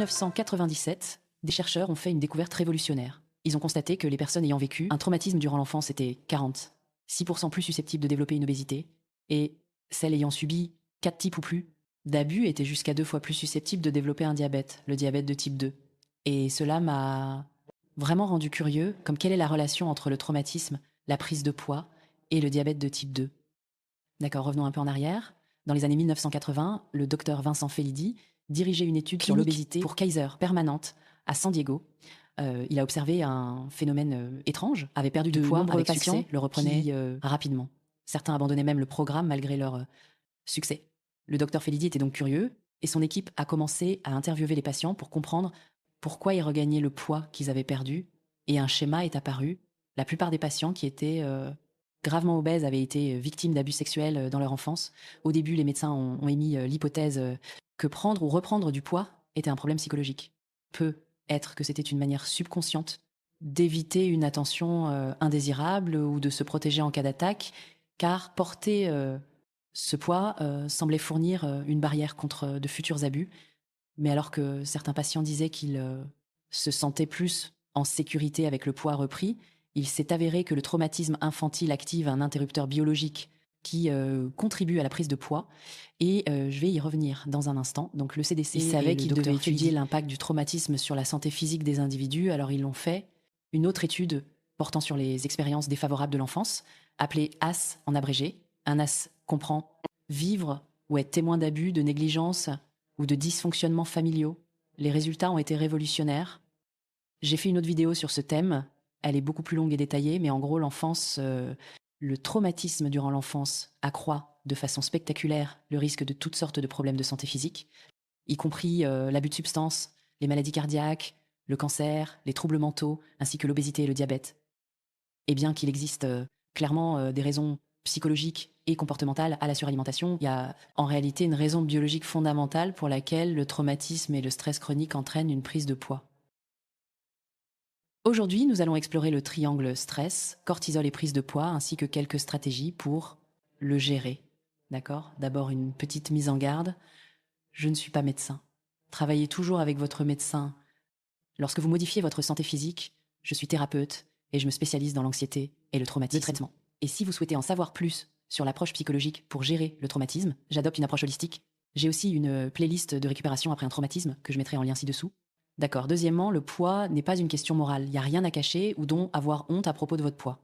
1997, des chercheurs ont fait une découverte révolutionnaire. Ils ont constaté que les personnes ayant vécu un traumatisme durant l'enfance étaient 46% plus susceptibles de développer une obésité, et celles ayant subi 4 types ou plus d'abus étaient jusqu'à 2 fois plus susceptibles de développer un diabète, le diabète de type 2. Et cela m'a vraiment rendu curieux, comme quelle est la relation entre le traumatisme, la prise de poids et le diabète de type 2. D'accord, revenons un peu en arrière. Dans les années 1980, le docteur Vincent Felidy dirigeait une étude sur l'obésité pour Kaiser permanente à San Diego. Il a observé un phénomène étrange, avait perdu du poids avec succès, le reprenait rapidement. Certains abandonnaient même le programme malgré leur succès. Le docteur Felidy était donc curieux et son équipe a commencé à interviewer les patients pour comprendre pourquoi ils regagnaient le poids qu'ils avaient perdu, et un schéma est apparu. La plupart des patients qui étaient gravement obèses avaient été victimes d'abus sexuels dans leur enfance. Au début, les médecins ont émis l'hypothèse que prendre ou reprendre du poids était un problème psychologique. Peut être que c'était une manière subconsciente d'éviter une attention indésirable ou de se protéger en cas d'attaque, car porter ce poids semblait fournir une barrière contre de futurs abus. Mais alors que certains patients disaient qu'ils se sentaient plus en sécurité avec le poids repris, il s'est avéré que le traumatisme infantile active un interrupteur biologique qui contribue à la prise de poids. Et je vais y revenir dans un instant. Donc le CDC savait qu'ils devaient étudier l'impact du traumatisme sur la santé physique des individus. Alors ils l'ont fait. Une autre étude portant sur les expériences défavorables de l'enfance, appelée AS en abrégé. Un AS comprend vivre ou être témoin d'abus, de négligence ou de dysfonctionnements familiaux. Les résultats ont été révolutionnaires. J'ai fait une autre vidéo sur ce thème. Elle est beaucoup plus longue et détaillée, mais en gros, le traumatisme durant l'enfance accroît de façon spectaculaire le risque de toutes sortes de problèmes de santé physique, y compris l'abus de substances, les maladies cardiaques, le cancer, les troubles mentaux, ainsi que l'obésité et le diabète. Et bien qu'il existe clairement des raisons psychologiques et comportementales à la suralimentation, il y a en réalité une raison biologique fondamentale pour laquelle le traumatisme et le stress chronique entraînent une prise de poids. Aujourd'hui, nous allons explorer le triangle stress, cortisol et prise de poids, ainsi que quelques stratégies pour le gérer. D'accord ? D'abord, une petite mise en garde. Je ne suis pas médecin. Travaillez toujours avec votre médecin. Lorsque vous modifiez votre santé physique, je suis thérapeute et je me spécialise dans l'anxiété et le traumatisme. Le traitement. Et si vous souhaitez en savoir plus sur l'approche psychologique pour gérer le traumatisme, j'adopte une approche holistique. J'ai aussi une playlist de récupération après un traumatisme que je mettrai en lien ci-dessous. D'accord. Deuxièmement, le poids n'est pas une question morale. Il n'y a rien à cacher ou dont avoir honte à propos de votre poids.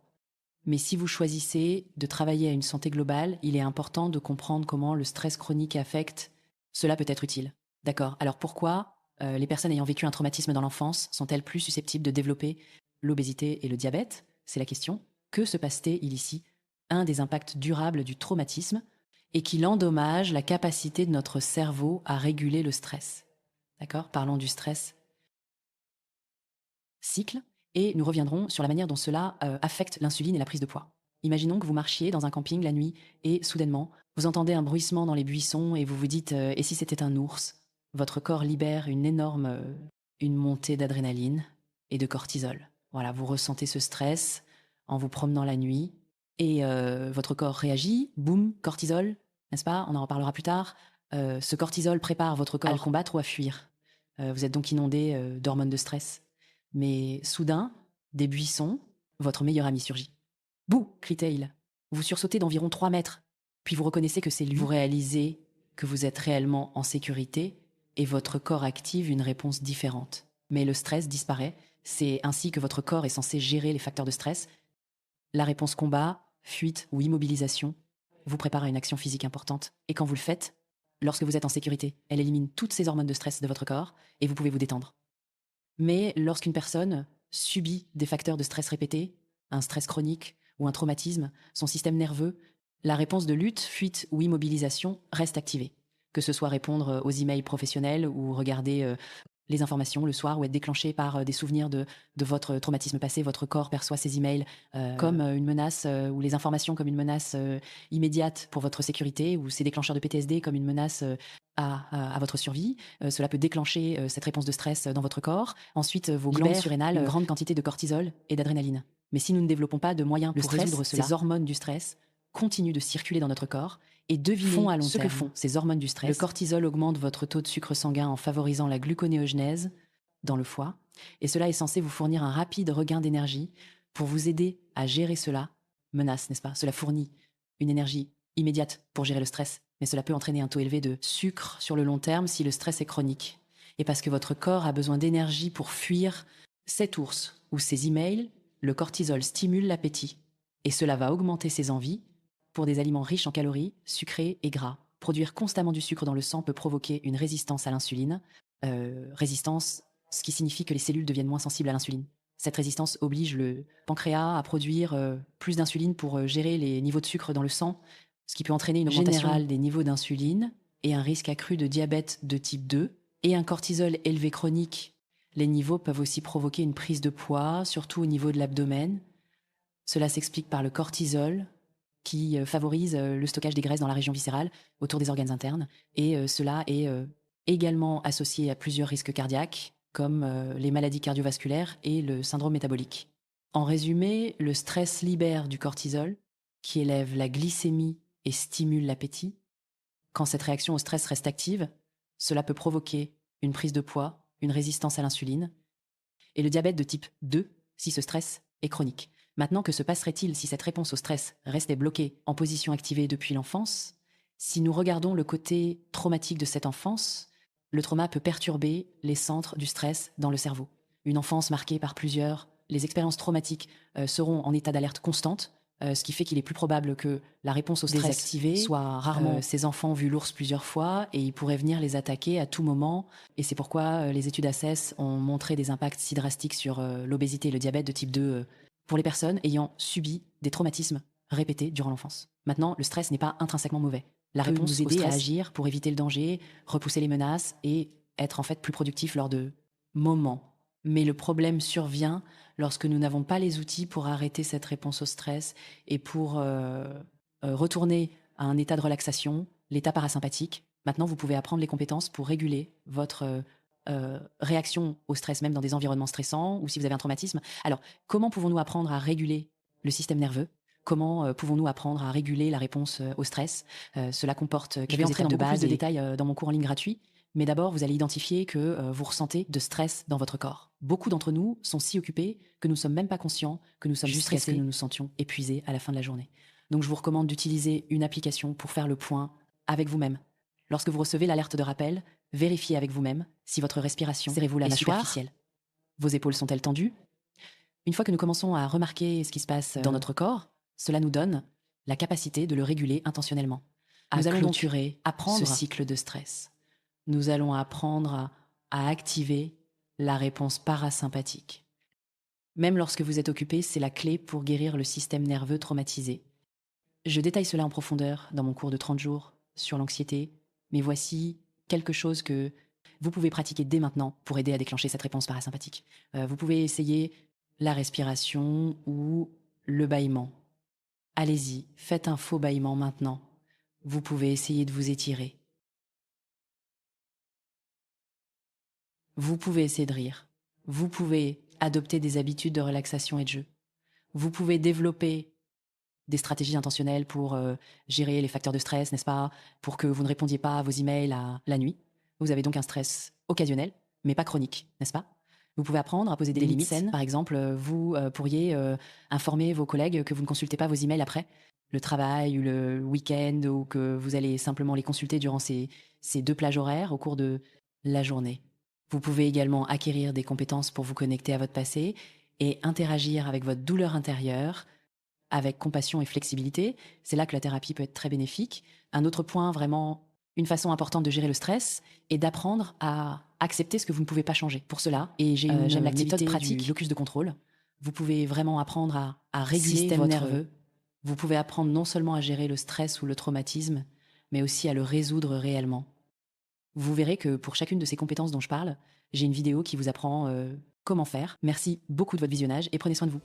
Mais si vous choisissez de travailler à une santé globale, il est important de comprendre comment le stress chronique affecte. Cela peut être utile. D'accord. Alors pourquoi les personnes ayant vécu un traumatisme dans l'enfance sont-elles plus susceptibles de développer l'obésité et le diabète ? C'est la question. Que se passe-t-il ici ? Un des impacts durables du traumatisme est qu'il endommage la capacité de notre cerveau à réguler le stress. D'accord ? Parlons du stress cycle, et nous reviendrons sur la manière dont cela affecte l'insuline et la prise de poids. Imaginons que vous marchiez dans un camping la nuit et soudainement, vous entendez un bruissement dans les buissons et vous vous dites « et si c'était un ours ?» Votre corps libère une montée d'adrénaline et de cortisol. Voilà, vous ressentez ce stress en vous promenant la nuit et votre corps réagit, boum, cortisol, n'est-ce pas ? On en reparlera plus tard. Ce cortisol prépare votre corps à le combattre ou à fuir. Vous êtes donc inondé d'hormones de stress. Mais soudain, des buissons, votre meilleur ami surgit. « Bouh !» crie-t-il. Vous sursautez d'environ 3 mètres, puis vous reconnaissez que c'est lui. Vous réalisez que vous êtes réellement en sécurité et votre corps active une réponse différente. Mais le stress disparaît, c'est ainsi que votre corps est censé gérer les facteurs de stress. La réponse combat, fuite ou immobilisation vous prépare à une action physique importante. Et quand vous le faites, lorsque vous êtes en sécurité, elle élimine toutes ces hormones de stress de votre corps et vous pouvez vous détendre. Mais lorsqu'une personne subit des facteurs de stress répétés, un stress chronique ou un traumatisme, son système nerveux, la réponse de lutte, fuite ou immobilisation reste activée. Que ce soit répondre aux emails professionnels ou regarder les informations le soir ou être déclenché par des souvenirs de votre traumatisme passé, votre corps perçoit ces emails comme une menace ou les informations comme une menace immédiate pour votre sécurité ou ces déclencheurs de PTSD comme une menace à votre survie. Cela peut déclencher cette réponse de stress dans votre corps. Ensuite, vos glandes surrénales, une grande quantité de cortisol et d'adrénaline. Mais si nous ne développons pas de moyens pour résoudre cela, ces hormones du stress continuent de circuler dans notre corps et devinez à long ce que terme. font ces hormones du stress. Le cortisol augmente votre taux de sucre sanguin en favorisant la gluconéogenèse dans le foie et cela est censé vous fournir un rapide regain d'énergie pour vous aider à gérer cela. Menace, n'est-ce pas? Cela fournit une énergie immédiate pour gérer le stress, mais cela peut entraîner un taux élevé de sucre sur le long terme si le stress est chronique. Et parce que votre corps a besoin d'énergie pour fuir cet ours ou ces emails, le cortisol stimule l'appétit. Et cela va augmenter ses envies pour des aliments riches en calories, sucrés et gras. Produire constamment du sucre dans le sang peut provoquer une résistance à l'insuline. Résistance, ce qui signifie que les cellules deviennent moins sensibles à l'insuline. Cette résistance oblige le pancréas à produire plus d'insuline pour gérer les niveaux de sucre dans le sang, ce qui peut entraîner une augmentation générale des niveaux d'insuline et un risque accru de diabète de type 2 et un cortisol élevé chronique. Les niveaux peuvent aussi provoquer une prise de poids, surtout au niveau de l'abdomen. Cela s'explique par le cortisol qui favorise le stockage des graisses dans la région viscérale autour des organes internes et cela est également associé à plusieurs risques cardiaques comme les maladies cardiovasculaires et le syndrome métabolique. En résumé, le stress libère du cortisol qui élève la glycémie et stimule l'appétit. Quand cette réaction au stress reste active, cela peut provoquer une prise de poids, une résistance à l'insuline et le diabète de type 2 si ce stress est chronique. Maintenant, que se passerait-il si cette réponse au stress restait bloquée en position activée depuis l'enfance? Si nous regardons le côté traumatique de cette enfance, le trauma peut perturber les centres du stress dans le cerveau. Une enfance marquée par les expériences traumatiques seront en état d'alerte constante, ce qui fait qu'il est plus probable que la réponse au stress désactivée soit rarement. Ces enfants ont vu l'ours plusieurs fois et ils pourraient venir les attaquer à tout moment. Et c'est pourquoi les études ACES ont montré des impacts si drastiques sur l'obésité et le diabète de type 2 pour les personnes ayant subi des traumatismes répétés durant l'enfance. Maintenant, le stress n'est pas intrinsèquement mauvais. La réponse nous aider à agir pour éviter le danger, repousser les menaces et être en fait plus productif lors de moments. Mais le problème survient lorsque nous n'avons pas les outils pour arrêter cette réponse au stress et pour retourner à un état de relaxation, l'état parasympathique. Maintenant, vous pouvez apprendre les compétences pour réguler votre réaction au stress, même dans des environnements stressants ou si vous avez un traumatisme. Alors, comment pouvons-nous apprendre à réguler le système nerveux? Comment pouvons-nous apprendre à réguler la réponse au stress? Cela comporte quelques étapes de base, de détails dans mon cours en ligne gratuit. Mais d'abord, vous allez identifier que vous ressentez de stress dans votre corps. Beaucoup d'entre nous sont si occupés que nous ne sommes même pas conscients que nous sommes stressés, jusqu'à ce que nous nous sentions épuisés à la fin de la journée. Donc je vous recommande d'utiliser une application pour faire le point avec vous-même. Lorsque vous recevez l'alerte de rappel, vérifiez avec vous-même si votre respiration serrez-vous la mâchoire superficielle. Vos épaules sont-elles tendues? Une fois que nous commençons à remarquer ce qui se passe dans notre corps, cela nous donne la capacité de le réguler intentionnellement. Nous allons donc apprendre ce cycle de stress. Nous allons apprendre à activer la réponse parasympathique. Même lorsque vous êtes occupé, c'est la clé pour guérir le système nerveux traumatisé. Je détaille cela en profondeur dans mon cours de 30 jours sur l'anxiété, mais voici quelque chose que vous pouvez pratiquer dès maintenant pour aider à déclencher cette réponse parasympathique. Vous pouvez essayer la respiration ou le bâillement. Allez-y, faites un faux bâillement maintenant. Vous pouvez essayer de vous étirer. Vous pouvez essayer de rire. Vous pouvez adopter des habitudes de relaxation et de jeu. Vous pouvez développer des stratégies intentionnelles pour gérer les facteurs de stress, n'est-ce pas? Pour que vous ne répondiez pas à vos emails à la nuit. Vous avez donc un stress occasionnel, mais pas chronique, n'est-ce pas? Vous pouvez apprendre à poser des limites saines. Par exemple, vous pourriez informer vos collègues que vous ne consultez pas vos emails après le travail ou le week-end ou que vous allez simplement les consulter durant ces 2 plages horaires au cours de la journée. Vous pouvez également acquérir des compétences pour vous connecter à votre passé et interagir avec votre douleur intérieure avec compassion et flexibilité. C'est là que la thérapie peut être très bénéfique. Un autre point, vraiment, une façon importante de gérer le stress est d'apprendre à accepter ce que vous ne pouvez pas changer. Pour cela, et j'aime l'activité pratique du locus de contrôle, vous pouvez vraiment apprendre à réguler votre nerveux. Vous pouvez apprendre non seulement à gérer le stress ou le traumatisme, mais aussi à le résoudre réellement. Vous verrez que pour chacune de ces compétences dont je parle, j'ai une vidéo qui vous apprend comment faire. Merci beaucoup de votre visionnage et prenez soin de vous.